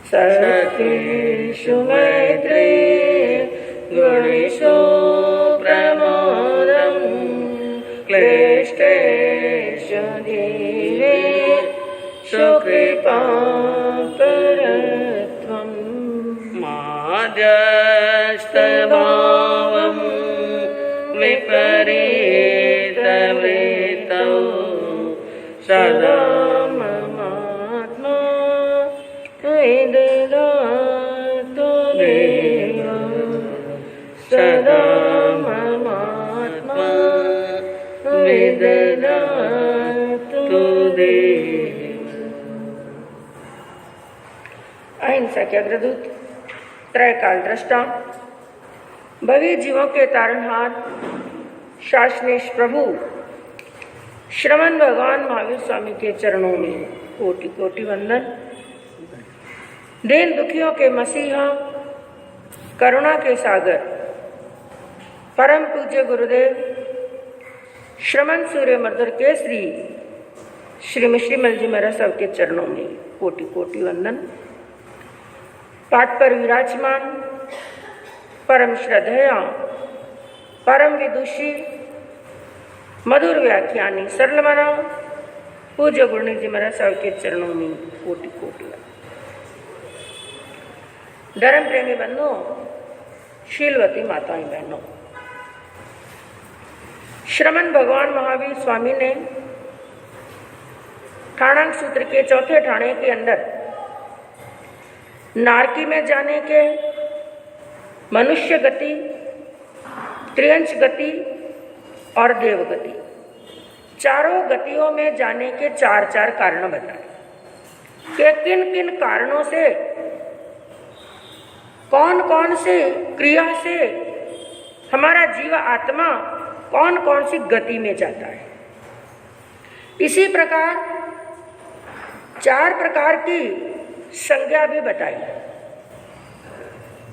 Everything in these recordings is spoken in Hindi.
सखेषु मैत्री गुणेषु प्रमोदं क्लिष्टेषु धीरेषु कृपाकरत्वं माध्यस्थभावं विपरीतवृत्तौ सदा ममात्मा विदधातु देव सदा ममात्मा विदधातु देव। अहिंसा के अग्रदूत, त्रयकाल दृष्टा, भवी जीवों के तारणहार, शासनेश प्रभु श्रमण भगवान महावीर स्वामी के चरणों में कोटि कोटि वंदन। दीन दुखियों के मसीहा, करुणा के सागर, परम पूज्य गुरुदेव श्रमण सूर्य मर्दर केसरी श्रीमल जी महाराज साहब के चरणों में कोटि कोटि वंदन। पाठ पर विराजमान परम श्रद्धेया, परम विदुषी, मधुर व्याख्यानी, सरल मना पूज्य गुरुनाथ जी महाराज साहब के चरणों में कोटि कोटि वंदन। धर्म प्रेमी बंधुओं, शीलवती माताएं बहनों, श्रमण भगवान महावीर स्वामी ने ठाणांक सूत्र के चौथे ठाणे के अंदर नारकी में जाने के मनुष्य गति, त्रियंश गति और देवगति, चारों गतियों में जाने के चार चार कारण बताए कि किन किन कारणों से, कौन कौन से क्रिया से हमारा जीव आत्मा कौन कौन सी गति में जाता है। इसी प्रकार चार प्रकार की संज्ञा भी बताई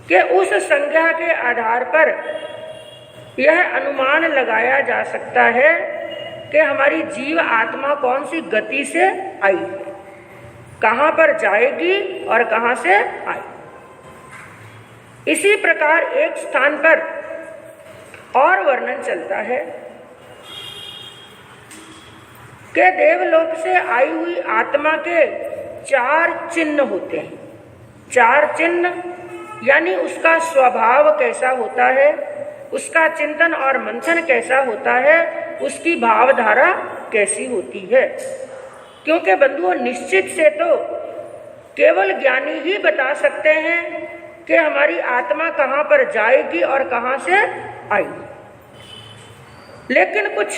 कि उस संज्ञा के आधार पर यह अनुमान लगाया जा सकता है कि हमारी जीव आत्मा कौन सी गति से आई है, कहाँ पर जाएगी और कहाँ से आई। इसी प्रकार एक स्थान पर और वर्णन चलता है कि देवलोक से आई हुई आत्मा के चार चिन्ह होते हैं। चार चिन्ह यानी उसका स्वभाव कैसा होता है, उसका चिंतन और मंथन कैसा होता है, उसकी भावधारा कैसी होती है। क्योंकि बंधुओं, निश्चित से तो केवल ज्ञानी ही बता सकते हैं कि हमारी आत्मा कहाँ पर जाएगी और कहाँ से आएगी, लेकिन कुछ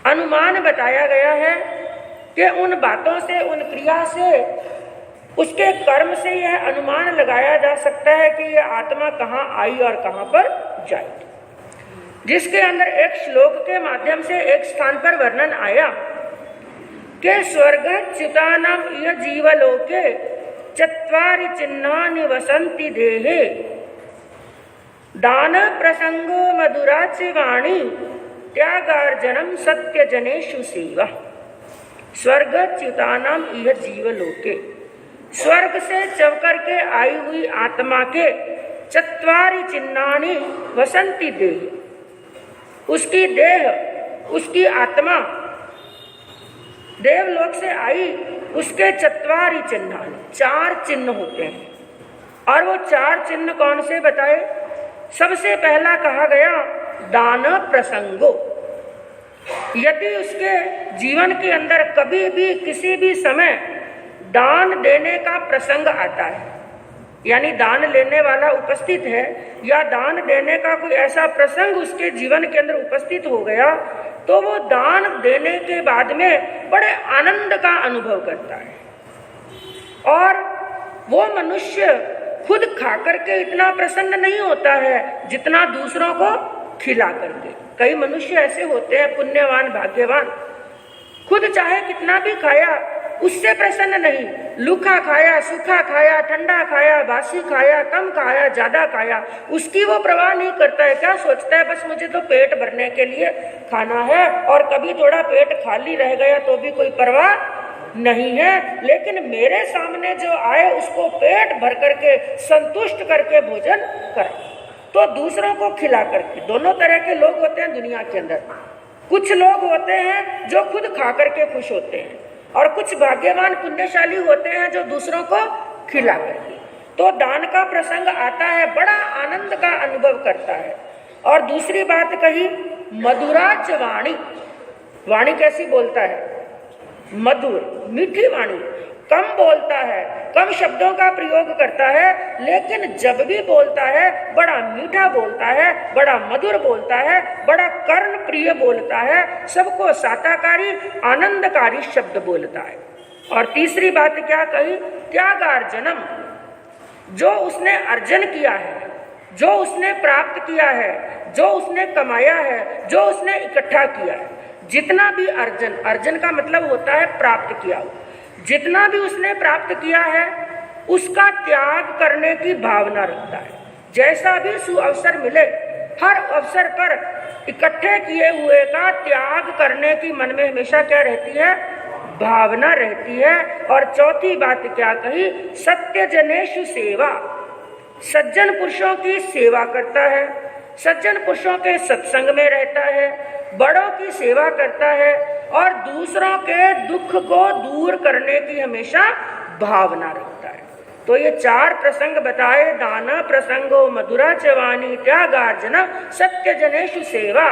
अनुमान बताया गया है कि उन बातों से, उन क्रिया से, उसके कर्म से यह अनुमान लगाया जा सकता है कि यह आत्मा कहाँ आई और कहाँ पर जाएगी। जिसके अंदर एक श्लोक के माध्यम से एक स्थान पर वर्णन आया कि स्वर्गच्युतानां इह जीवलोके चत्वारि चिन्हानि वसन्ति देहे दान प्रसंगो मधुराचि वाणी त्यागार्जनम सत्यजनेषु सेवा। स्वर्गच्युतानां इह जीवलोके, स्वर्ग से चव करके आई हुई आत्मा के चत्वारि चिन्हानि वसन्ति देह, उसकी देह, उसकी आत्मा देवलोक से आई, उसके चत्वारि चिन्हानि, चार चिन्ह होते हैं। और वो चार चिन्ह कौन से बताए? सबसे पहला कहा गया दान प्रसंगो। यदि उसके जीवन के अंदर कभी भी किसी भी समय दान देने का प्रसंग आता है, यानी दान लेने वाला उपस्थित है या दान देने का कोई ऐसा प्रसंग उसके जीवन के अंदर उपस्थित हो गया, तो वो दान देने के बाद में बड़े आनंद का अनुभव करता है। और वो मनुष्य खुद खा करके इतना प्रसन्न नहीं होता है जितना दूसरों को खिला करके। कई मनुष्य ऐसे होते हैं पुण्यवान, भाग्यवान, खुद चाहे कितना भी खाया उससे प्रसन्न नहीं। लूखा खाया, सूखा खाया, ठंडा खाया, बासी खाया, कम खाया, ज्यादा खाया, उसकी वो परवाह नहीं करता है। क्या सोचता है? बस मुझे तो पेट भरने के लिए खाना है, और कभी थोड़ा पेट खाली रह गया तो भी कोई परवाह नहीं है, लेकिन मेरे सामने जो आए उसको पेट भर करके संतुष्ट करके भोजन करें, तो दूसरों को खिला करके। दोनों तरह के लोग होते हैं दुनिया के अंदर। कुछ लोग होते हैं जो खुद खा करके खुश होते हैं, और कुछ भाग्यवान पुण्यशाली होते हैं जो दूसरों को खिला करके। तो दान का प्रसंग आता है, बड़ा आनंद का अनुभव करता है। और दूसरी बात कही, मधुराच वाणी। वाणी कैसी बोलता है? मधुर, मीठी वाणी। कम बोलता है, कम शब्दों का प्रयोग करता है, लेकिन जब भी बोलता है बड़ा मीठा बोलता है, बड़ा मधुर बोलता है, बड़ा कर्ण प्रिय बोलता है, सबको साताकारी आनंदकारी शब्द बोलता है। और तीसरी बात क्या कही? त्यागार्जनम। जो उसने अर्जन किया है, जो उसने प्राप्त किया है, जो उसने कमाया है, जो उसने इकट्ठा किया है, जितना भी अर्जन, अर्जन का मतलब होता है प्राप्त किया हुआ, जितना भी उसने प्राप्त किया है उसका त्याग करने की भावना रखता है। जैसा भी सुअवसर मिले, हर अवसर पर इकट्ठे किए हुए का त्याग करने की मन में हमेशा क्या रहती है? भावना रहती है। और चौथी बात क्या कही? सत्य जनेषु सेवा। सज्जन पुरुषों की सेवा करता है, सज्जन पुरुषों के सत्संग में रहता है, बड़ों की सेवा करता है, और दूसरों के दुख को दूर करने की हमेशा भावना रखता है। तो ये 4 प्रसंग बताए, दाना प्रसंगो, मधुरा चवानी, त्यागार्जन, सत्य जनेषु सेवा।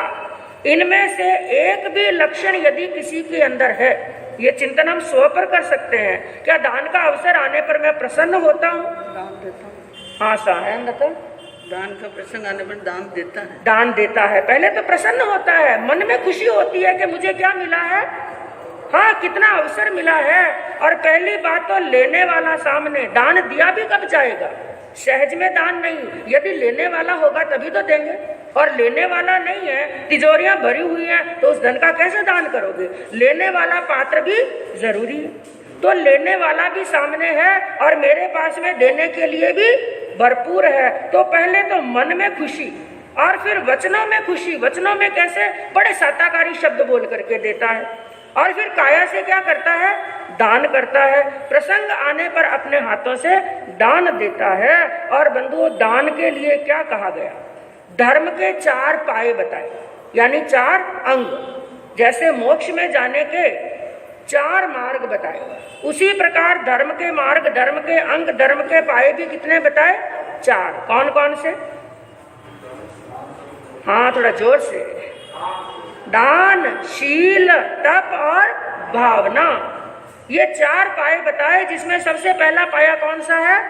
इनमें से एक भी लक्षण यदि किसी के अंदर है, ये चिंतन हम स्व पर कर सकते हैं। क्या दान का अवसर आने पर मैं प्रसन्न होता हूँ? दान देता हूँ। हाँ साहब बता। दान का प्रसंग आने पर दान देता है। दान देता है, पहले तो प्रसन्न होता है, मन में खुशी होती है कि मुझे क्या मिला है, हाँ कितना अवसर मिला है। और पहली बात तो लेने वाला सामने, दान दिया भी कब जाएगा? सहज में दान नहीं, यदि लेने वाला होगा तभी तो देंगे, और लेने वाला नहीं है, तिजोरियां भरी हुई हैं, तो उस धन का कैसे दान करोगे? लेने वाला पात्र भी जरूरी है। तो लेने वाला भी सामने है और मेरे पास में देने के लिए भी भरपूर है। तो पहले तो मन में खुशी और फिर वचनों में खुशी। वचनों में कैसे? बड़े साताकारी शब्द बोल करके देता है, और फिर काया से क्या करता है? दान करता है। प्रसंग आने पर अपने हाथों से दान देता है। और बंधुओं, दान के लिए क्या कहा गया? धर्म के 4 पाए बताए, यानी 4 अंग। जैसे मोक्ष में जाने के 4 मार्ग बताए, उसी प्रकार धर्म के मार्ग, धर्म के अंग, धर्म के पाए भी कितने बताए? 4। कौन कौन से? हाँ थोड़ा जोर से। दान, शील, तप और भावना, ये 4 पाए बताए, जिसमें सबसे पहला पाया कौन सा है?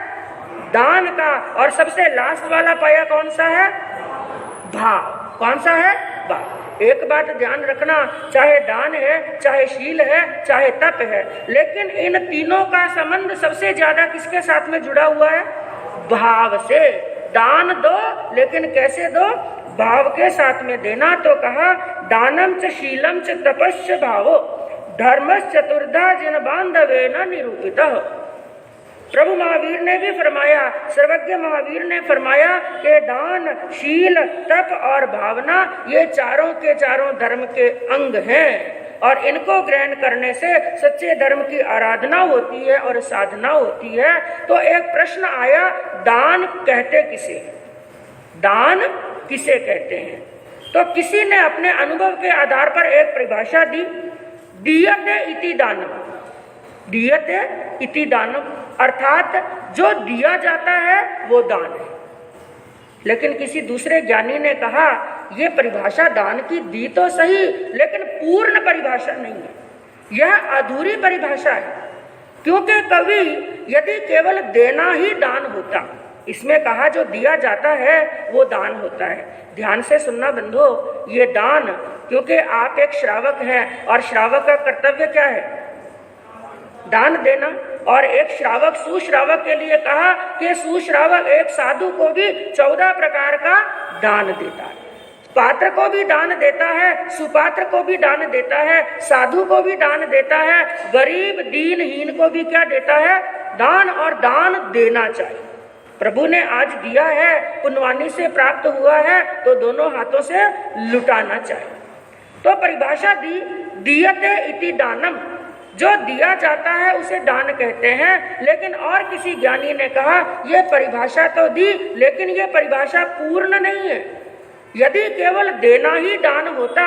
दान का। और सबसे लास्ट वाला पाया कौन सा है? भाव। कौन सा है? भाव। एक बात ध्यान रखना, चाहे दान है, चाहे शील है, चाहे तप है, लेकिन इन तीनों का संबंध सबसे ज्यादा किसके साथ में जुड़ा हुआ है? भाव से। दान दो, लेकिन कैसे दो? भाव के साथ में देना। तो कहा दानम च शीलम च तपस्य भावो धर्मस् चतुर्धा जिन बांधवे न निरूपितः। प्रभु महावीर ने भी फरमाया, सर्वज्ञ महावीर ने फरमाया कि दान, शील, तप और भावना ये चारों के चारों धर्म के अंग हैं, और इनको ग्रहण करने से सच्चे धर्म की आराधना होती है और साधना होती है। तो एक प्रश्न आया, दान कहते किसे? दान किसे कहते हैं? तो किसी ने अपने अनुभव के आधार पर एक परिभाषा दी, दीयते इति दानम। दीयते इति दानम अर्थात जो दिया जाता है वो दान है। लेकिन किसी दूसरे ज्ञानी ने कहा यह परिभाषा दान की दी तो सही, लेकिन पूर्ण परिभाषा नहीं है, यह अधूरी परिभाषा है। क्योंकि कभी यदि केवल देना ही दान होता, इसमें कहा जो दिया जाता है वो दान होता है। ध्यान से सुनना बंधो, ये दान, क्योंकि आप एक श्रावक हैं और श्रावक का कर्तव्य क्या है? दान देना। और एक श्रावक सुश्रावक के लिए कहा कि सुश्रावक एक साधु को भी 14 प्रकार का दान देता है। पात्र को भी दान देता है, सुपात्र को भी दान देता है, साधु को भी दान देता है, गरीब दीनहीन को भी क्या देता है? दान। और दान देना चाहिए। प्रभु ने आज दिया है, पुण्यवानी से प्राप्त हुआ है, तो दोनों हाथों से लुटाना चाहिए। तो परिभाषा दी, दीयते इति दानम, जो दिया जाता है उसे दान कहते हैं। लेकिन और किसी ज्ञानी ने कहा यह परिभाषा तो दी, लेकिन यह परिभाषा पूर्ण नहीं है। यदि केवल देना ही दान होता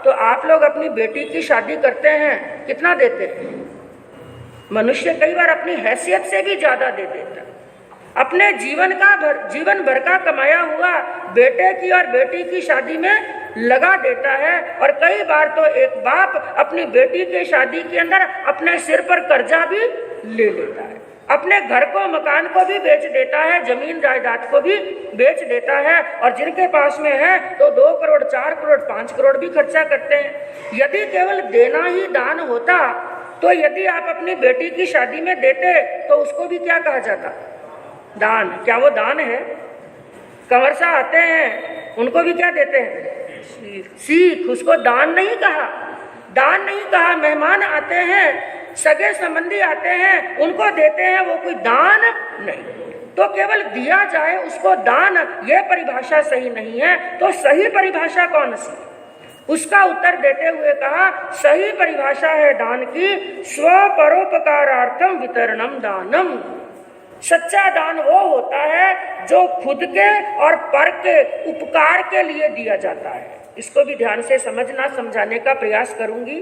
तो आप लोग अपनी बेटी की शादी करते हैं, कितना देते हैं? मनुष्य कई बार अपनी हैसियत से भी ज्यादा दे देता, अपने जीवन भर का कमाया हुआ बेटे की और बेटी की शादी में लगा देता है। और कई बार तो एक बाप अपनी बेटी के शादी के अंदर अपने सिर पर कर्जा भी ले लेता है, अपने घर को मकान को भी बेच देता है, जमीन जायदाद को भी बेच देता है। और जिनके पास में है तो 2 करोड़ 4 करोड़ 5 करोड़ भी खर्चा करते हैं। यदि केवल देना ही दान होता तो यदि आप अपनी बेटी की शादी में देते तो उसको भी क्या कहा जाता? दान। क्या वो दान है? कंवरसा आते हैं उनको भी क्या देते हैं? सीख। उसको दान नहीं कहा, दान नहीं कहा। मेहमान आते हैं, सगे संबंधी आते हैं, उनको देते हैं, वो कोई दान नहीं। तो केवल दिया जाए उसको दान, यह परिभाषा सही नहीं है। तो सही परिभाषा कौन सी? उसका उत्तर देते हुए कहा सही परिभाषा है दान की स्वपरोपकारार्थम वितरणम दानम। सच्चा दान वो होता है जो खुद के और पर के उपकार के लिए दिया जाता है। इसको भी ध्यान से समझाने का प्रयास करूंगी।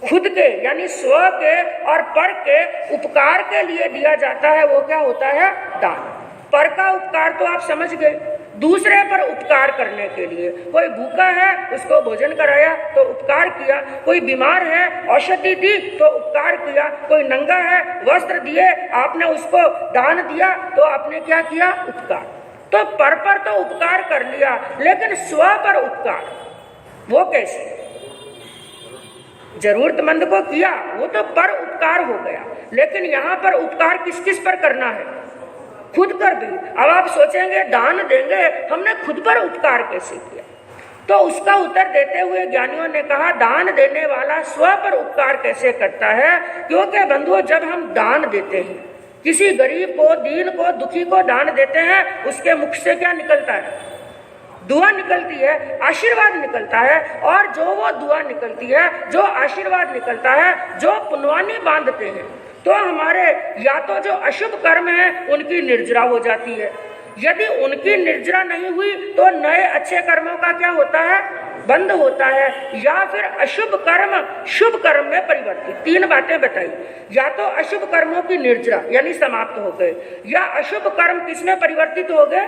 खुद के यानी स्व के और पर के उपकार के लिए दिया जाता है, वो क्या होता है? दान। पर का उपकार तो आप समझ गए, दूसरे पर उपकार करने के लिए। कोई भूखा है उसको भोजन कराया तो उपकार किया, कोई बीमार है औषधि दी तो उपकार किया, कोई नंगा है वस्त्र दिए आपने उसको दान दिया तो आपने क्या किया? उपकार। तो पर तो उपकार कर लिया, लेकिन स्व पर उपकार वो कैसे? जरूरतमंद को किया वो तो पर उपकार हो गया, लेकिन यहाँ पर उपकार किस किस पर करना है? खुद पर भी। अब आप सोचेंगे दान देंगे, हमने खुद पर उपकार कैसे किया? तो उसका उत्तर देते हुए ज्ञानियों ने कहा दान देने वाला स्व पर उपकार कैसे करता है? क्योंकि बंधुओं जब हम दान देते हैं, किसी गरीब को, दीन को, दुखी को दान देते हैं, उसके मुख से क्या निकलता है? दुआ निकलती है, आशीर्वाद निकलता है। और जो वो दुआ निकलती है, जो आशीर्वाद निकलता है, जो पुण्यवानी बांधते हैं, तो हमारे या तो जो अशुभ कर्म है उनकी निर्जरा हो जाती है। यदि उनकी निर्जरा नहीं हुई तो नए अच्छे कर्मों का क्या होता है? बंद होता है। या फिर अशुभ कर्म शुभ कर्म में परिवर्तित। 3 बातें बताई। या तो अशुभ कर्मों की निर्जरा यानी समाप्त हो गए, या अशुभ कर्म किसमें परिवर्तित हो गए?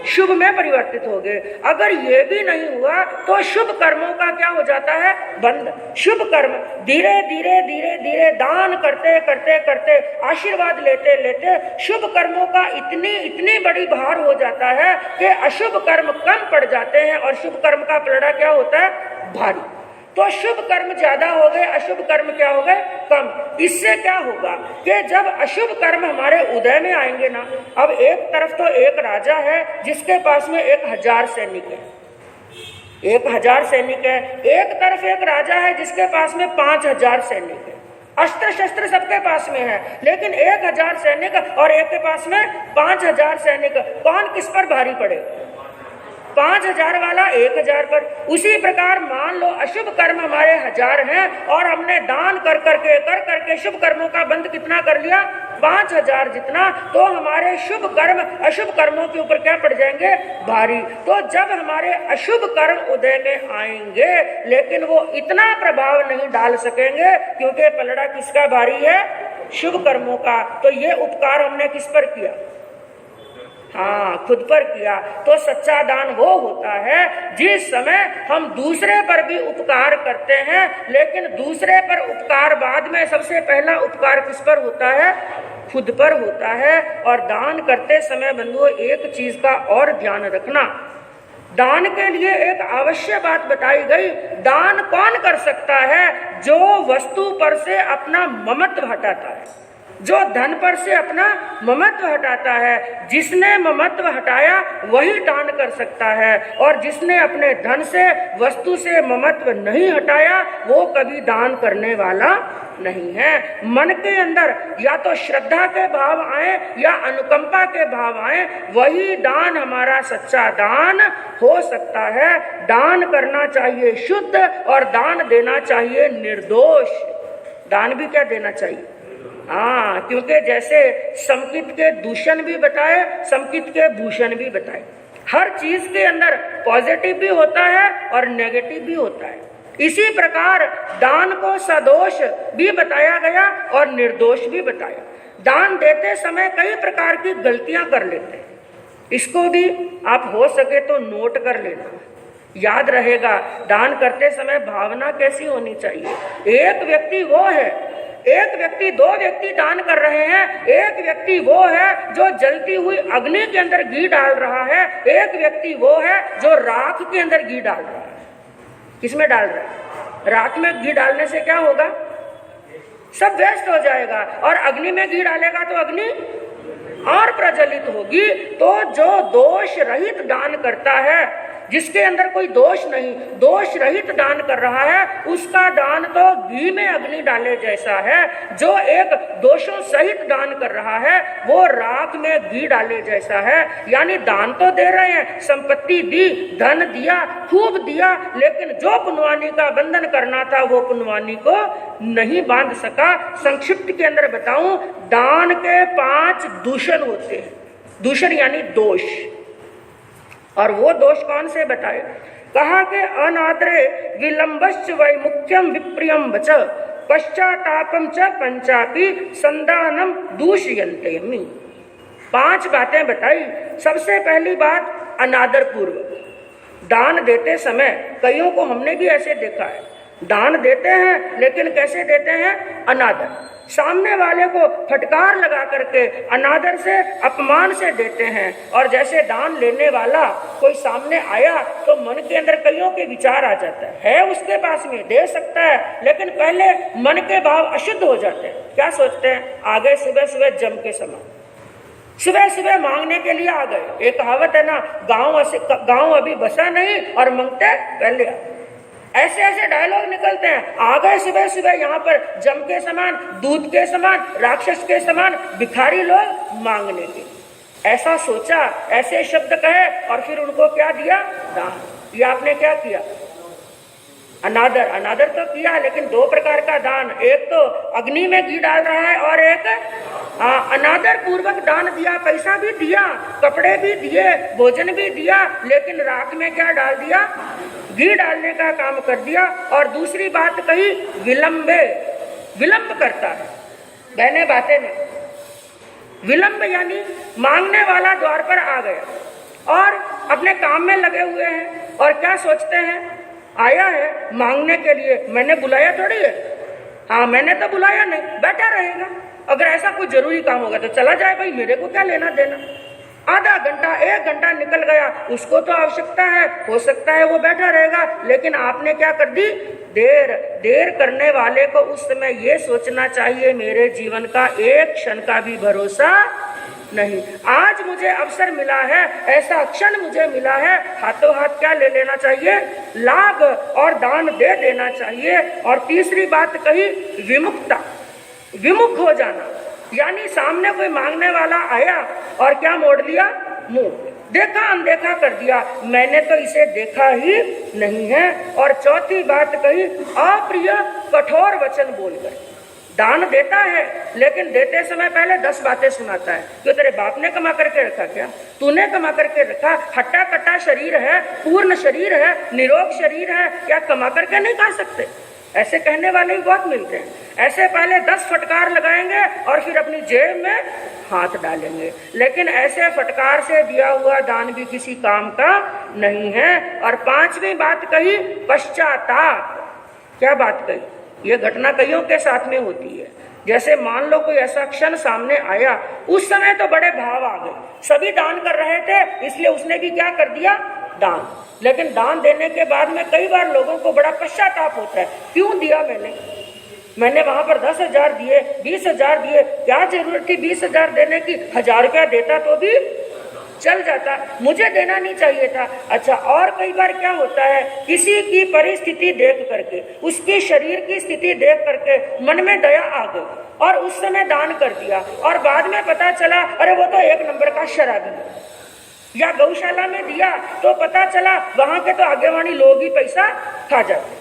शुभ में परिवर्तित हो गए। अगर ये भी नहीं हुआ तो शुभ कर्मों का क्या हो जाता है? बंद। शुभ कर्म धीरे धीरे धीरे धीरे दान करते करते करते, आशीर्वाद लेते लेते शुभ कर्मों का इतनी बड़ी भार हो जाता है कि अशुभ कर्म कम पड़ जाते हैं और शुभ कर्म का पलड़ा क्या होता है? भारी। तो शुभ कर्म ज्यादा हो गए, अशुभ कर्म क्या हो गए? कम। इससे क्या होगा कि जब अशुभ कर्म हमारे उदय में आएंगे ना, अब एक तरफ तो एक राजा है जिसके पास में 1000 सैनिक है, 1000 सैनिक है। एक तरफ एक राजा है जिसके पास में 5000 सैनिक है, अस्त्र शस्त्र सबके पास में है, लेकिन 1000 सैनिक और एक के पास में 5000 सैनिक, कौन किस पर भारी पड़े? 5000 वाला 1000 पर। उसी प्रकार मान लो अशुभ कर्म हमारे 1000 हैं और हमने दान कर करके शुभ कर्मों का बंद कितना कर लिया? 5000 जितना। तो हमारे शुभ कर्म अशुभ कर्मों के ऊपर क्या पड़ जाएंगे? भारी। तो जब हमारे अशुभ कर्म उदय में आएंगे, लेकिन वो इतना प्रभाव नहीं डाल सकेंगे क्योंकि पलड़ा किसका भारी है? शुभ कर्मों का। तो ये उपकार हमने किस पर किया? हाँ, खुद पर किया। तो सच्चा दान वो होता है जिस समय हम दूसरे पर भी उपकार करते हैं, लेकिन दूसरे पर उपकार बाद में सबसे पहला उपकार किस पर होता है? खुद पर होता है। और दान करते समय बंधुओं एक चीज का और ध्यान रखना, दान के लिए एक आवश्यक बात बताई गई। दान कौन कर सकता है? जो वस्तु पर से अपना ममत्व हटाता है, जो धन पर से अपना ममत्व हटाता है। जिसने ममत्व हटाया वही दान कर सकता है, और जिसने अपने धन से वस्तु से ममत्व नहीं हटाया वो कभी दान करने वाला नहीं है। मन के अंदर या तो श्रद्धा के भाव आए या अनुकंपा के भाव आए, वही दान हमारा सच्चा दान हो सकता है। दान करना चाहिए शुद्ध और दान देना चाहिए निर्दोष। दान भी क्या देना चाहिए। हाँ, क्योंकि जैसे समकित के दूषण भी बताए, समकित के भूषण भी बताए। हर चीज के अंदर पॉजिटिव भी होता है और नेगेटिव भी होता है। इसी प्रकार दान को सदोष भी बताया गया और निर्दोष भी बताया। दान देते समय कई प्रकार की गलतियां कर लेते हैं, इसको भी आप हो सके तो नोट कर लेना, याद रहेगा। दान करते समय भावना कैसी होनी चाहिए। एक व्यक्ति वो है, एक व्यक्ति, दो व्यक्ति दान कर रहे हैं। एक व्यक्ति वो है जो जलती हुई अग्नि के अंदर घी डाल रहा है, एक व्यक्ति वो है जो राख के अंदर घी डाल रहा है। किसमें डाल रहा है? राख में घी डालने से क्या होगा? सब वेस्ट हो जाएगा। और अग्नि में घी डालेगा तो अग्नि और प्रज्वलित होगी। तो जो दोष रहित दान करता है, जिसके अंदर कोई दोष नहीं, दोष रहित दान कर रहा है, उसका दान तो घी में अग्नि डाले जैसा है। जो एक दोषों सहित दान कर रहा है, वो राख में घी डाले जैसा है। यानी दान तो दे रहे हैं, संपत्ति दी, धन दिया, खूब दिया, लेकिन जो पुण्यवानी का बंधन करना था वो पुण्यवानी को नहीं बांध सका। संक्षिप्त के अंदर बताऊं, दान के 5 दूषण होते हैं। दूषण यानी दोष। और वो दोष कौन से बताए? कहा कि अनादरे विलंबश्च वै मुख्यम विप्रियम वच पश्चातापम च पंचापि संदानम दूषयन्ते। 5 बातें बताई। सबसे पहली बात, अनादर पूर्वक दान देते समय। कईयों को हमने भी ऐसे देखा है, दान देते हैं लेकिन कैसे देते हैं? अनादर। सामने वाले को फटकार लगा करके अनादर से, अपमान से देते हैं। और जैसे दान लेने वाला कोई सामने आया तो मन के अंदर कईयों के विचार आ जाता है उसके पास में दे सकता है, लेकिन पहले मन के भाव अशुद्ध हो जाते हैं। क्या सोचते हैं? आ गए सुबह सुबह जम के समान, सुबह सुबह मांगने के लिए आ गए। एक कहावत है ना, गांव अभी बसा नहीं और मांगते पहले आ। ऐसे ऐसे डायलॉग निकलते हैं। आ गए सुबह सुबह यहाँ पर जम के समान, दूध के समान, राक्षस के समान भिखारी लोग मांगने के। ऐसा सोचा, ऐसे शब्द कहे और फिर उनको क्या दिया? दान। ये आपने क्या किया? अनादर। अनादर तो किया, लेकिन 2 प्रकार का दान। एक तो अग्नि में घी डाल रहा है और एक अनादर पूर्वक दान दिया। पैसा भी दिया, कपड़े भी दिए, भोजन भी दिया, लेकिन राख में क्या डाल दिया? घी डालने का काम कर दिया। और दूसरी बात कही, विलंबे, विलंब करता है। बहने बातें में विलंब यानी मांगने वाला द्वार पर आ गया और अपने काम में लगे हुए हैं और क्या सोचते हैं? आया है मांगने के लिए, मैंने बुलाया थोड़ी है। हाँ, मैंने तो बुलाया नहीं, बैठा रहेगा। अगर ऐसा कोई जरूरी काम होगा तो चला जाए, भाई मेरे को क्या लेना देना। आधा घंटा, 1 घंटा निकल गया, उसको तो आवश्यकता है, हो सकता है वो बैठा रहेगा, लेकिन आपने क्या कर दी? देर करने वाले को उस समय ये सोचना चाहिए, मेरे जीवन का एक क्षण का भी भरोसा नहीं। आज मुझे अवसर मिला है, ऐसा क्षण मुझे मिला है, हाथों हाथ क्या ले लेना चाहिए? लाभ और दान दे देना चाहिए। और तीसरी बात कही, विमुक्ता, विमुख हो जाना। यानी सामने कोई मांगने वाला आया और क्या मोड़ लिया? मुंह, देखा अनदेखा कर दिया, मैंने तो इसे देखा ही नहीं है। और चौथी बात कही, अप्रिय कठोर वचन बोलकर। दान देता है लेकिन देते समय पहले 10 बातें सुनाता है। क्यों? तेरे बाप ने कमा करके रखा क्या? तूने कमा करके रखा? हट्टा कट्टा शरीर है, पूर्ण शरीर है, निरोग शरीर है, क्या कमा करके नहीं खा सकते? ऐसे कहने वाले भी बहुत मिलते हैं। ऐसे पहले 10 फटकार लगाएंगे और फिर अपनी जेब में हाथ डालेंगे। लेकिन ऐसे फटकार से दिया हुआ दान भी किसी काम का नहीं है। और 5वीं बात कही, पश्चाताप। क्या बात कही? ये घटना कईयों के साथ में होती है। जैसे मान लो कोई ऐसा क्षण सामने आया, उस समय तो बड़े भाव आ गए, सभी दान कर रहे थे, इसलिए उसने भी क्या कर दिया? दान। लेकिन दान देने के बाद में कई बार लोगों को बड़ा पश्चाताप होता है, क्यों दिया मैंने वहां पर 10,000 दिए, 20,000 दिए, क्या जरूरत थी 20,000 देने की? 1,000 रुपया देता तो भी चल जाता, मुझे देना नहीं चाहिए था। अच्छा, और कई बार क्या होता है, किसी की परिस्थिति देख करके, उसकी शरीर की स्थिति देख करके मन में दया आ गई और उस समय दान कर दिया, और बाद में पता चला अरे वो तो 1 नंबर का शराबी है। या गौशाला में दिया तो पता चला वहां के तो आगेवानी लोग ही पैसा खा जाते।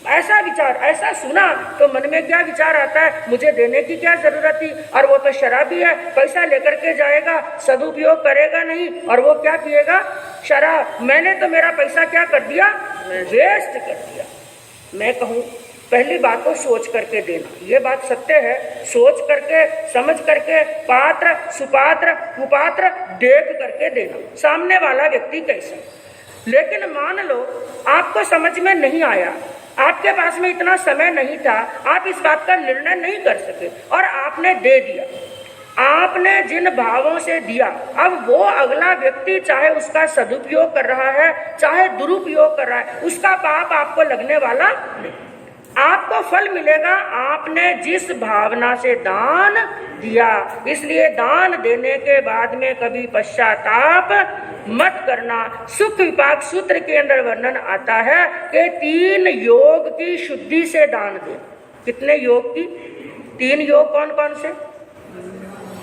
ऐसा विचार, ऐसा सुना तो मन में क्या विचार आता है, मुझे देने की क्या जरूरत थी, और वो तो शराबी है, पैसा लेकर के जाएगा, सदुपयोग करेगा नहीं, और वो क्या पिएगा, शराब। मैंने तो मेरा पैसा क्या कर दिया, वेस्ट कर दिया। मैं कहूँ पहली बात तो सोच करके देना, ये बात सत्य है, सोच करके समझ करके पात्र सुपात्र कुपात्र देख करके देना, सामने वाला व्यक्ति कैसा। लेकिन मान लो आपको समझ में नहीं आया, आपके पास में इतना समय नहीं था, आप इस बात का निर्णय नहीं कर सके और आपने दे दिया, आपने जिन भावों से दिया, अब वो अगला व्यक्ति चाहे उसका सदुपयोग कर रहा है चाहे दुरुपयोग कर रहा है, उसका पाप आपको लगने वाला नहीं, आपको फल मिलेगा आपने जिस भावना से दान दिया। इसलिए दान देने के बाद में कभी पश्चाताप मत करना। सुख विपाक सूत्र के अंदर वर्णन आता है कि 3 योग की शुद्धि से दान दे। कितने योग की? 3 योग कौन कौन से?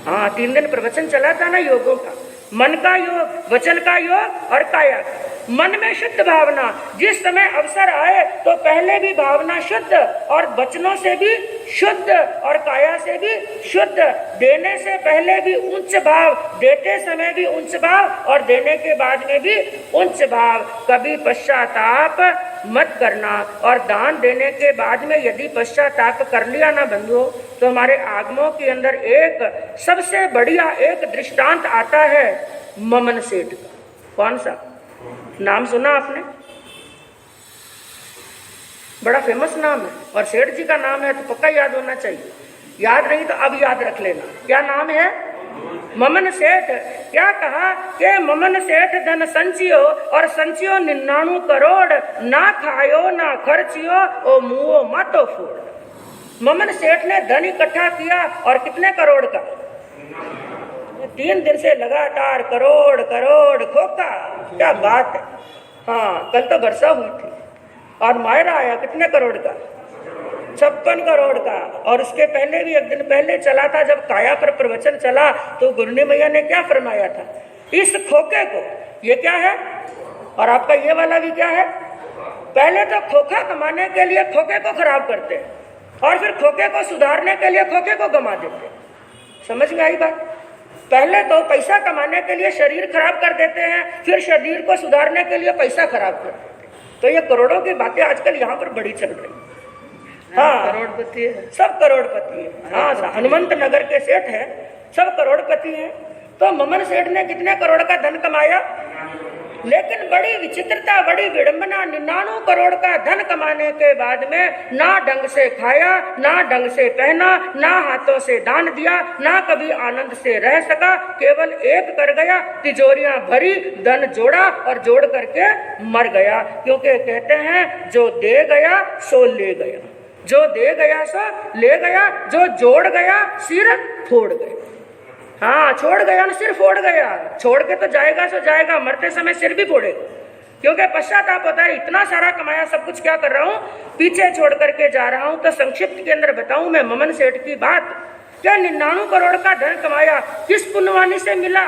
हाँ, 3 दिन प्रवचन चला था ना योगों का, मन का योग, वचन का योग और काया का। मन में शुद्ध भावना, जिस समय अवसर आए तो पहले भी भावना शुद्ध और वचनों से भी शुद्ध और काया से भी शुद्ध, देने से पहले भी उच्च भाव, देते समय भी उच्च भाव और देने के बाद में भी उच्च भाव। कभी पश्चाताप मत करना। और दान देने के बाद में यदि पश्चाताप कर लिया ना बंधुओं, तो हमारे आगमों के अंदर एक सबसे बढ़िया एक दृष्टांत आता है ममन सेठ का। कौन सा? नाम सुना आपने? बड़ा फेमस नाम है और सेठ जी का नाम है तो पक्का याद होना चाहिए। याद नहीं तो अब याद रख लेना। क्या नाम है? ममन सेठ। क्या कहा कि ममन सेठ धन संचियो और संचियो 99 करोड़, ना खायो ना खर्चियो ओ मुओ मतो फोड़। ममन सेठ ने धन इकट्ठा किया और कितने करोड़ का? 3 दिन से लगातार करोड़ करोड़ खोखा। क्या बात है। हाँ, कल तो वर्षा हुई थी और मायरा आया कितने करोड़ का? 56 करोड़ का। और उसके पहले भी एक दिन पहले चला था, जब काया पर प्रवचन चला तो गुरनी मैया ने क्या फरमाया था? इस खोखे को, ये क्या है और आपका ये वाला भी क्या है? पहले तो खोखा कमाने के लिए खोखे को खराब करते हैं और फिर खोखे को सुधारने के लिए खोखे को गमा देते हैं। समझ में आई बात? पहले तो पैसा कमाने के लिए शरीर खराब कर देते हैं, फिर शरीर को सुधारने के लिए पैसा खराब कर देते हैं। तो ये करोड़ों की बातें आजकल यहाँ पर बड़ी चल रही है। हाँ, करोड़पति है, सब करोड़पति है। हाँ, हनुमंत नगर के सेठ है, सब करोड़पति हैं। तो ममन सेठ ने कितने करोड़ का धन कमाया? लेकिन बड़ी विचित्रता, बड़ी विडंबना, 99 करोड़ का धन कमाने के बाद में ना ढंग से खाया, ना ढंग से पहना, ना हाथों से दान दिया, ना कभी आनंद से रह सका, केवल एक कर गया, तिजोरियां भरी, धन जोड़ा और जोड़ करके मर गया। क्योंकि कहते हैं जो दे गया सो ले गया, जो दे गया सो ले गया, जो जोड़ गया सिर फोड़ गया। हाँ, छोड़ गया ना सिर फोड़ गया। छोड़ के तो जाएगा सो जाएगा, मरते समय सिर भी फोड़ेगा। क्योंकि पश्चाताप होता है, इतना सारा कमाया, सब कुछ क्या कर रहा हूँ, पीछे छोड़ करके जा रहा हूँ। तो संक्षिप्त के अंदर बताऊं मैं ममन सेठ की बात। क्या 99 करोड़ का धन कमाया, किस पुण्यवानी से मिला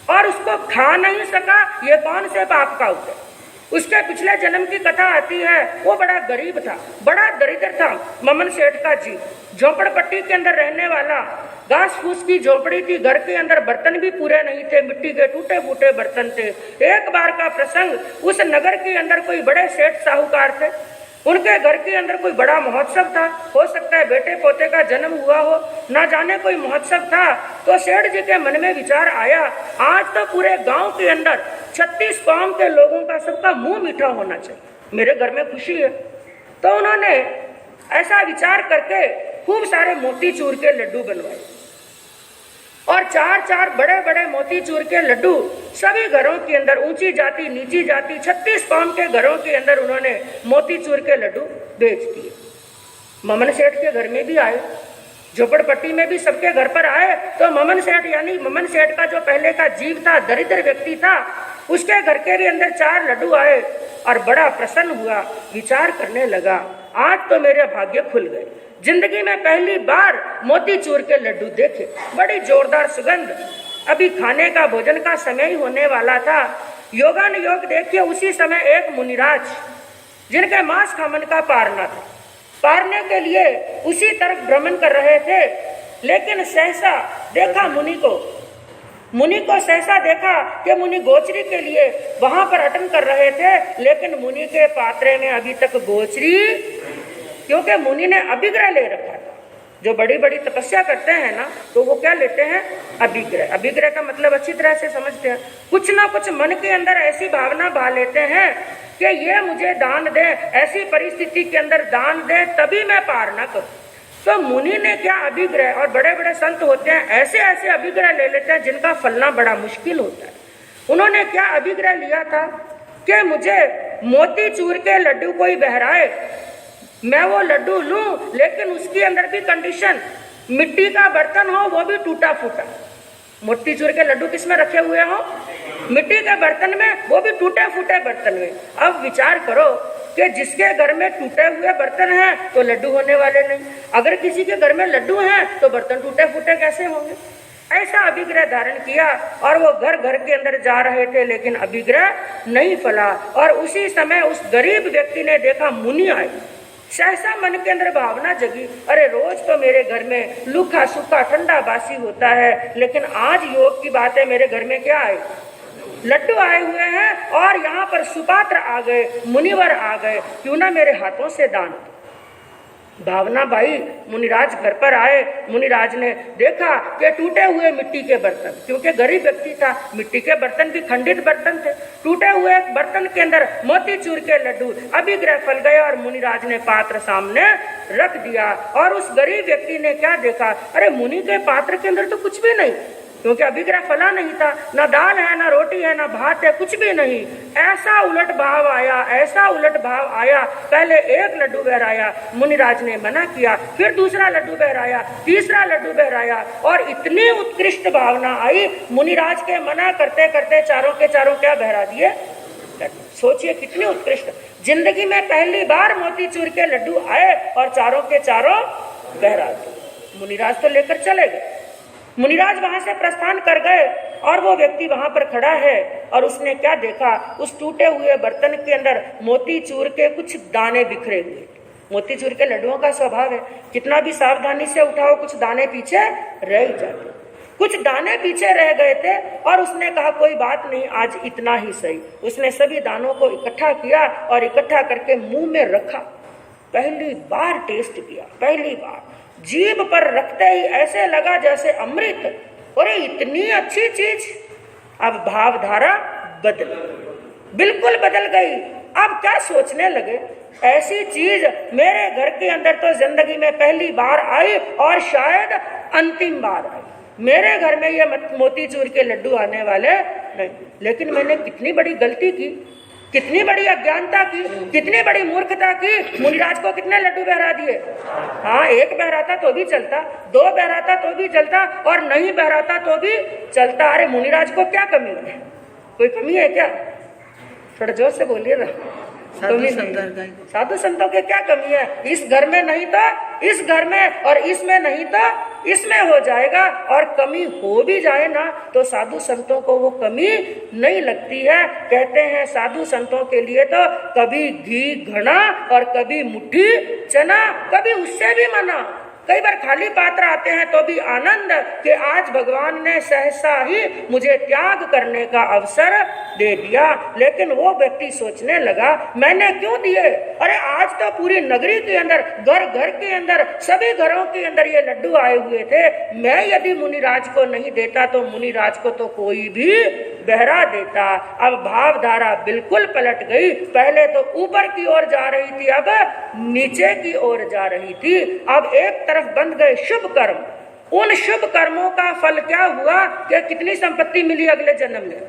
और उसको खा नहीं सका, ये कौन से पाप का उतर? उसके पिछले जन्म की कथा आती है। वो बड़ा गरीब था, बड़ा दरिद्र था ममन सेठ का जी, झोपड़पट्टी के अंदर रहने वाला, घास फूस की झोपड़ी थी, घर के अंदर बर्तन भी पूरे नहीं थे, मिट्टी के टूटे फूटे बर्तन थे। एक बार का प्रसंग, उस नगर के अंदर कोई बड़े सेठ साहूकार थे, उनके घर के अंदर कोई बड़ा महोत्सव था, हो सकता है बेटे पोते का जन्म हुआ हो, ना जाने कोई महोत्सव था। तो सेठ जी के मन में विचार आया, आज तो पूरे गांव के अंदर 36 कौम के लोगों का सबका मुंह मीठा होना चाहिए, मेरे घर में खुशी है। तो उन्होंने ऐसा विचार करके खूब सारे मोतीचूर के लड्डू बनवाए और 4-4 बड़े बड़े मोतीचूर के लड्डू सभी घरों के अंदर, ऊंची जाति नीची जाति 36 कौम के घरों के अंदर उन्होंने मोतीचूर के लड्डू बेच दिए। ममन सेठ के घर में भी आए, झोपड़पट्टी में भी सबके घर पर आए। तो ममन सेठ यानी ममन सेठ का जो पहले का जीव था, दरिद्र व्यक्ति था, उसके घर के भी अंदर 4 लड्डू आए और बड़ा प्रसन्न हुआ। विचार करने लगा, आज तो मेरे भाग्य खुल गए, जिंदगी में पहली बार मोतीचूर के लड्डू देखे, बड़ी जोरदार सुगंध। अभी खाने का भोजन का समय ही होने वाला था। योगानुयोग देखिए, उसी समय एक मुनिराज जिनके मांस का मन का पारना था, पारने के लिए उसी तरफ भ्रमण कर रहे थे। लेकिन सहसा देखा मुनि को सहसा देखा कि मुनि गोचरी के लिए वहां पर अटन कर रहे थे, लेकिन मुनि के पात्रे में अभी तक गोचरी, क्योंकि मुनि ने अभिग्रह ले रखा था। जो बड़ी बड़ी तपस्या करते हैं ना, तो वो क्या लेते हैं? अभिग्रह। अभिग्रह का मतलब अच्छी तरह से समझते हैं। कुछ ना कुछ मन के अंदर ऐसी भावना बहा लेते हैं कि ये मुझे दान दे, ऐसी परिस्थिति के अंदर दान दे तभी मैं पार ना करूं। तो मुनि ने क्या अभिग्रह, और बड़े बड़े संत होते हैं ऐसे ऐसे अभिग्रह ले लेते हैं जिनका फलना बड़ा मुश्किल होता है। उन्होंने क्या अभिग्रह लिया था कि मुझे मोतीचूर के लड्डू कोई बहराए, मैं वो लड्डू लूं, लेकिन उसके अंदर भी कंडीशन, मिट्टी का बर्तन हो, वो भी टूटा फूटा। मोतीचूर के लड्डू किसमें रखे हुए हो? मिट्टी के बर्तन में, वो भी टूटे फूटे बर्तन में। अब विचार करो कि जिसके घर में टूटे हुए बर्तन हैं तो लड्डू होने वाले नहीं, अगर किसी के घर में लड्डू हैं तो बर्तन टूटे फूटे कैसे होंगे? ऐसा अभिग्रह धारण किया और वो घर घर के अंदर जा रहे थे, लेकिन अभिग्रह नहीं फला। और उसी समय उस गरीब व्यक्ति ने देखा मुनि आए। सहसा मन के अंदर भावना जगी, अरे रोज तो मेरे घर में लूखा सूखा ठंडा बासी होता है, लेकिन आज योग की बात है, मेरे घर में क्या आए? लड्डू आए हुए हैं, और यहाँ पर सुपात्र आ गए, मुनिवर आ गए, क्यों ना मेरे हाथों से दान। भावना भाई, मुनिराज घर पर आए। मुनिराज ने देखा कि टूटे हुए मिट्टी के बर्तन, क्योंकि गरीब व्यक्ति था, मिट्टी के बर्तन भी खंडित बर्तन थे, टूटे हुए बर्तन के अंदर मोतीचूर के लड्डू, अभिग्रह फल गए और मुनिराज ने पात्र सामने रख दिया। और उस गरीब व्यक्ति ने क्या देखा? अरे मुनि के पात्र के अंदर तो कुछ भी नहीं, क्योंकि अभिग्रह फला नहीं था, ना दाल है, ना रोटी है, ना भात है, कुछ भी नहीं। ऐसा उलट भाव आया, ऐसा उलट भाव आया। पहले एक लड्डू बहराया, मुनिराज ने मना किया, फिर दूसरा लड्डू बहराया, तीसरा लड्डू बहराया, और इतनी उत्कृष्ट भावना आई, मुनिराज के मना करते करते चारों के चारों क्या बहरा दिए? सोचिए कितनी उत्कृष्ट। जिंदगी में पहली बार मोतीचूर के लड्डू आए और चारों के चारों बहरा दिए। मुनिराज तो लेकर चले गए। मुनिराज वहां से प्रस्थान कर गए और वो व्यक्ति वहां पर खड़ा है, और उसने क्या देखा? उस टूटे हुए बर्तन के अंदर मोतीचूर के कुछ दाने बिखरे हुए। मोतीचूर के लड्डुओं का स्वभाव है, कितना भी सावधानी से उठाओ कुछ दाने पीछे रह ही जाते। कुछ दाने पीछे रह गए थे, और उसने कहा कोई बात नहीं, आज इतना ही सही। उसने सभी दानों को इकट्ठा किया और इकट्ठा करके मुंह में रखा। पहली बार टेस्ट किया, पहली बार जीभ पर रखते ही ऐसे लगा जैसे अमृत, और इतनी अच्छी चीज। अब भावधारा बदल, बिल्कुल बदल गई। अब क्या सोचने लगे? ऐसी चीज मेरे घर के अंदर तो जिंदगी में पहली बार आई और शायद अंतिम बार आई। मेरे घर में ये मोतीचूर के लड्डू आने वाले नहीं। लेकिन मैंने कितनी बड़ी गलती की, कितनी बड़ी अज्ञानता की, कितनी बड़ी मूर्खता की। मुनिराज को कितने लड्डू बहरा दिए? हाँ, एक बहराता तो भी चलता, दो बहराता तो भी चलता, और नहीं बहराता तो भी चलता। अरे मुनिराज को क्या कमी है? कोई कमी है क्या? थोड़ा जोर से बोलिए ना। साधु संतों के क्या कमी है? इस घर में नहीं तो इस घर में, और इसमें नहीं तो इसमें हो जाएगा। और कमी हो भी जाए ना तो साधु संतों को वो कमी नहीं लगती है। कहते हैं साधु संतों के लिए तो कभी घी घना और कभी मुट्ठी चना, कभी उससे भी मना। कई बार खाली पात्र आते हैं तो भी आनंद कि आज भगवान ने सहसा ही मुझे त्याग करने का अवसर दे दिया। लेकिन वो व्यक्ति सोचने लगा मैंने क्यों दिए? अरे आज तो पूरी नगरी के अंदर, घर घर के अंदर, सभी घरों के अंदर ये लड्डू आए हुए थे। मैं यदि मुनिराज को नहीं देता तो मुनिराज को तो कोई भी बहरा देता। अब भावधारा बिल्कुल पलट गई। पहले तो ऊपर की ओर जा रही थी, अब नीचे की ओर जा रही थी। अब एक तरफ बंध गए शुभ कर्म। उन शुभ कर्मों का फल क्या हुआ कि कितनी संपत्ति मिली अगले जन्म में?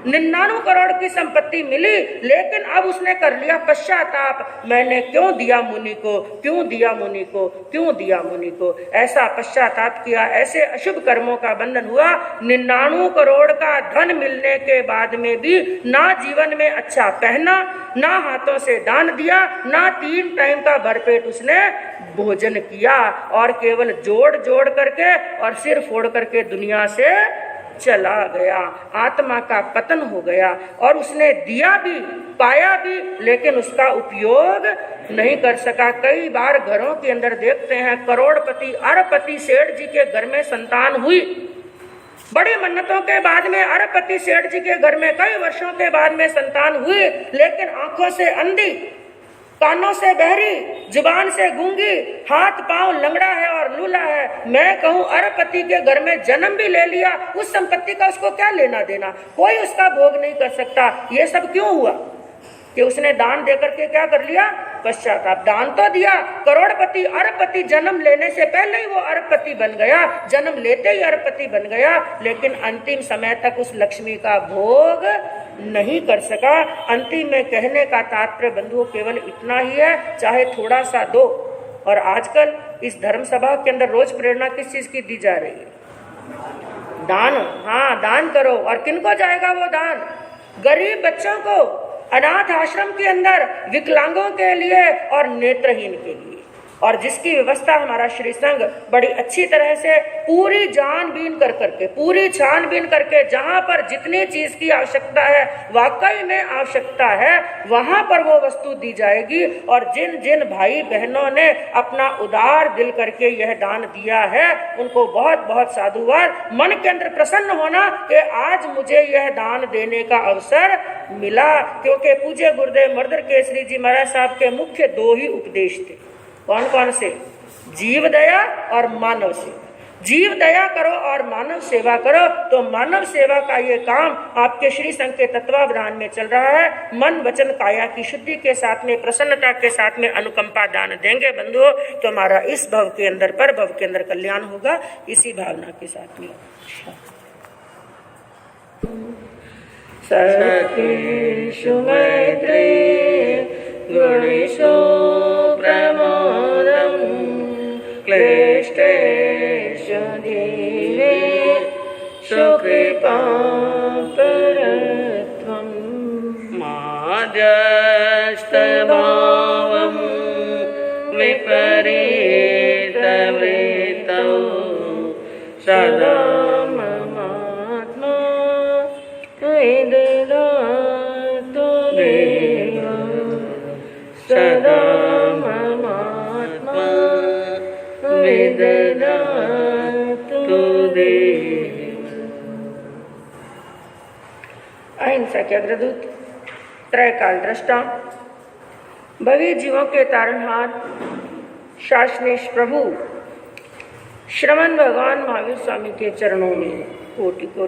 99 करोड़ की संपत्ति मिली। लेकिन अब उसने कर लिया पश्चाताप, मैंने क्यों दिया मुनि को, क्यों दिया मुनि को, क्यों दिया मुनि को। ऐसा पश्चाताप किया, ऐसे अशुभ कर्मों का बंधन हुआ। 99 करोड़ का धन मिलने के बाद में भी ना जीवन में अच्छा पहना, ना हाथों से दान दिया, ना 3 टाइम का भरपेट उसने भोजन किया, और केवल जोड़ जोड़ करके और सिर फोड़ करके दुनिया से चला गया, आत्मा का पतन हो गया। और उसने दिया भी, पाया भी, लेकिन उसका उपयोग नहीं कर सका। कई बार घरों के अंदर देखते हैं, करोड़पति अरबपति सेठ जी के घर में संतान हुई, बड़ी मन्नतों के बाद में अरबपति सेठ जी के घर में कई वर्षों के बाद में संतान हुई, लेकिन आंखों से अंधी, कानों से बहरी, जुबान से गूंगी, हाथ पांव लंगड़ा है और लूला है। मैं कहूं अरबपति के घर में जन्म भी ले लिया, उस संपत्ति का उसको क्या लेना देना, कोई उसका भोग नहीं कर सकता। ये सब क्यों हुआ कि उसने दान देकर के क्या कर लिया, पश्चाताप। दान तो दिया, करोड़पति अरबपति जन्म लेने से पहले ही वो अरबपति बन गया, जन्म लेते ही अरबपति बन गया, लेकिन अंतिम समय तक उस लक्ष्मी का भोग नहीं कर सका। अंतिम में कहने का तात्पर्य बंधुओं केवल इतना ही है, चाहे थोड़ा सा दो। और आजकल इस धर्म सभा के अंदर रोज प्रेरणा किस चीज की दी जा रही है, दान। हाँ, दान करो। और किनको जाएगा वो दान, गरीब बच्चों को, अनाथ आश्रम के अंदर, विकलांगों के लिए और नेत्रहीन के लिए। और जिसकी व्यवस्था हमारा श्री संघ बड़ी अच्छी तरह से पूरी जानबीन कर करके, पूरी छानबीन करके, जहां पर जितनी चीज की आवश्यकता है, वाकई में आवश्यकता है, वहां पर वो वस्तु दी जाएगी। और जिन जिन भाई बहनों ने अपना उदार दिल करके यह दान दिया है, उनको बहुत बहुत साधुवाद। मन के अंदर प्रसन्न होना कि आज मुझे यह दान देने का अवसर मिला, क्योंकि पूज्य गुरुदेव मर्दर केसरी जी महाराज साहब के मुख्य दो ही उपदेश थे। कौन कौन से, जीव दया और मानव सेवा। जीव दया करो और मानव सेवा करो। तो मानव सेवा का ये काम आपके श्री संघ के तत्वावधान में चल रहा है। मन वचन काया की शुद्धि के साथ में, प्रसन्नता के साथ में अनुकंपा दान देंगे बंधुओं, तो हमारा इस भव के अंदर, पर भव के अंदर कल्याण होगा। इसी भावना के साथ में सखेषु मैत्री गुणेषु प्रमोदं क्लिष्टेषु धीरेषु कृपापरत्वं माध्यस्थभावं विपरीतवृत्तौ सदा ममात्मा विदधातु देव, सदा ममात्मा विदधातु देव। अहिंसा के अग्रदूत, त्रैकाल दृष्टा, भवी जीवों के तारणहार, शासनेश प्रभु श्रवण भगवान महावीर स्वामी के चरणों में कोटि कोटि